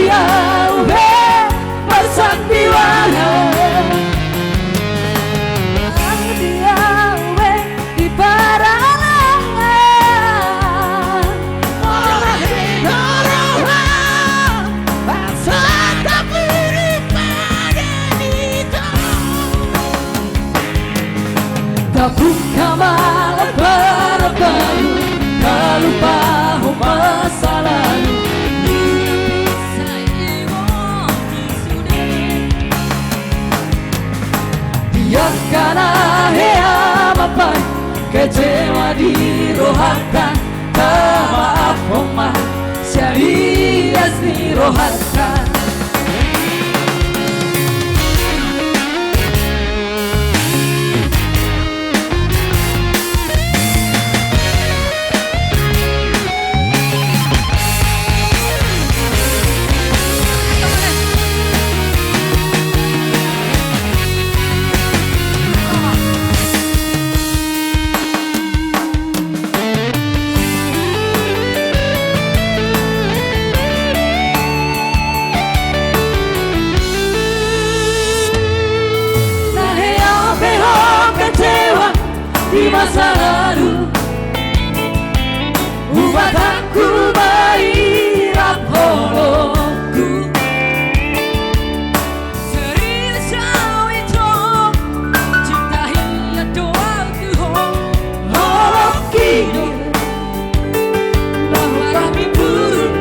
jauh bersandiwara, jauh di paralangan. Orang orang bangsa tak berpada itu, tak buka malam baru-baru, tak lupa masa lalu. Biarkan hea mapai kecewa di rohaka, tak maaf omah syarias di rohaka. Di masa lalu buat aku bayar polongku, serius itu cinta hingga doaku holok kini bahwa kami buruk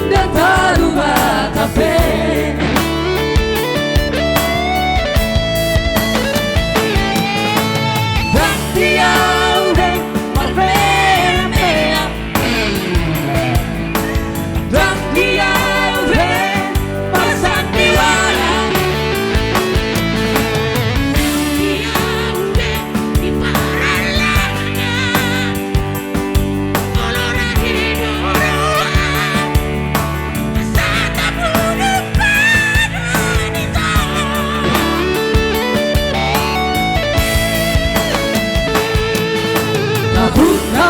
dan terubah tapi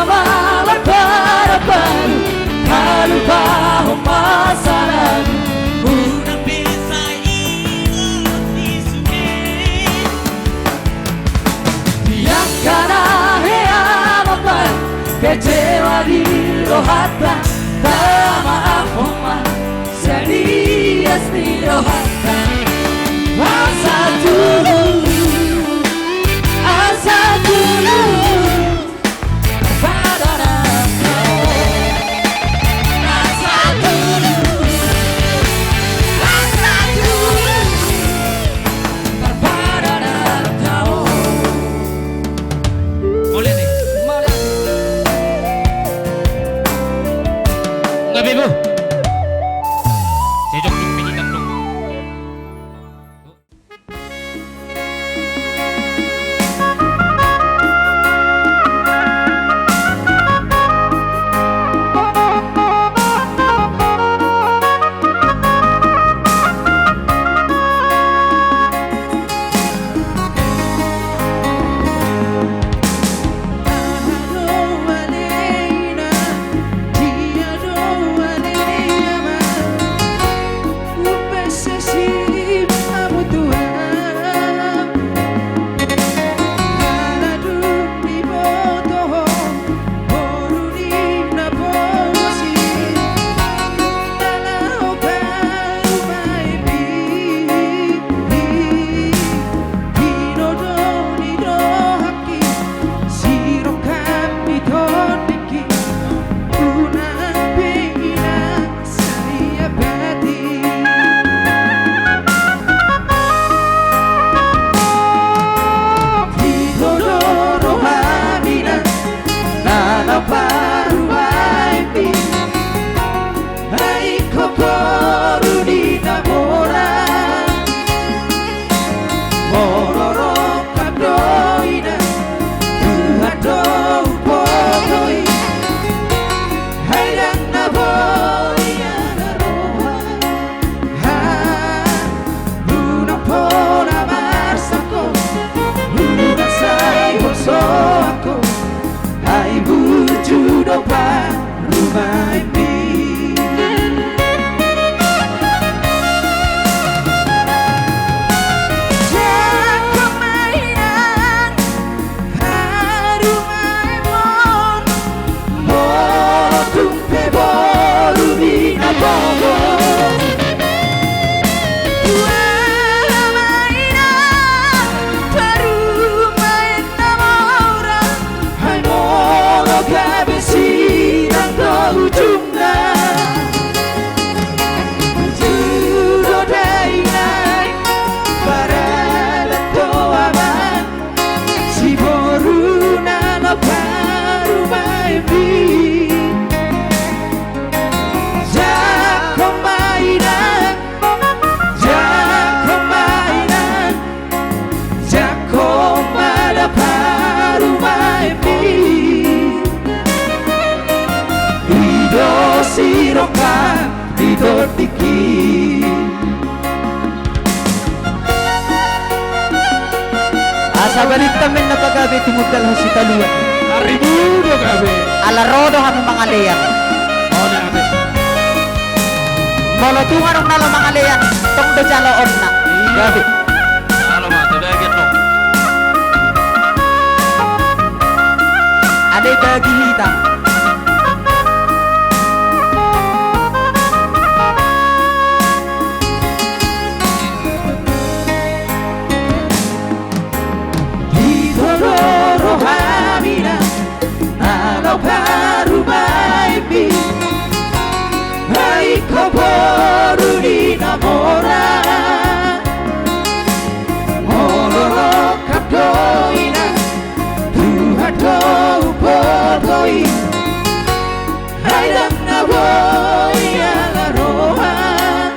malam baru-baru, tak lupa masa lalu. Udah bisa ingat di sini. Biarkan hea mapai kecewa di rohata, tak maaf omah serius di rohata. Asa dulu, asa dulu. Asa balintamin na pagabi tumudal ho si taluan. Aribudo gabi. Alarodo kami mga leyan. Oh na gabi. Malatungan ng nalo mga leyan. Tong do jaloon na. Gabi. Halo ma, tabagan no. Ada bagi hitam. Baru baby, hai kau baru dinamoran, molor kapdoina, Tuhan kau berdoi, hai dan nawoi alarohan,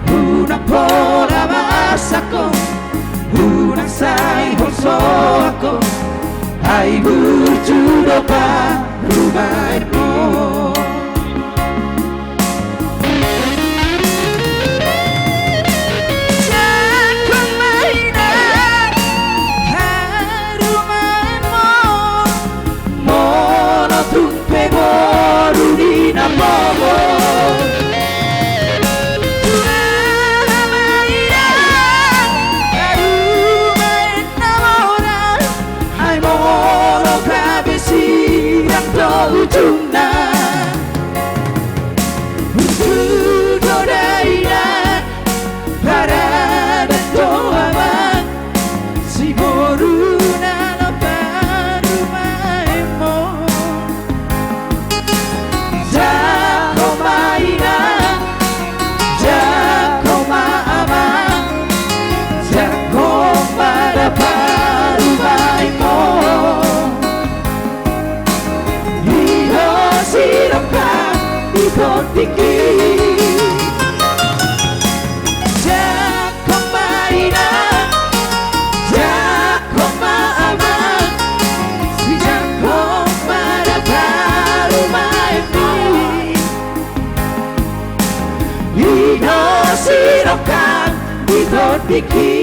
unang pola masako, unang say holso ako. Ay berjudo baru baikmu Jangan mainan haru mainmu Mono tumpe baru di namomo ujungna Usudo daina Parada toaman Si boruna no baru maimo Jako maina Jako maama Jako mada baru maimo Ikut tinggi Jakong mainan Jakong maaman Si jakong pada baru maini Ino sirokan Ikut tinggi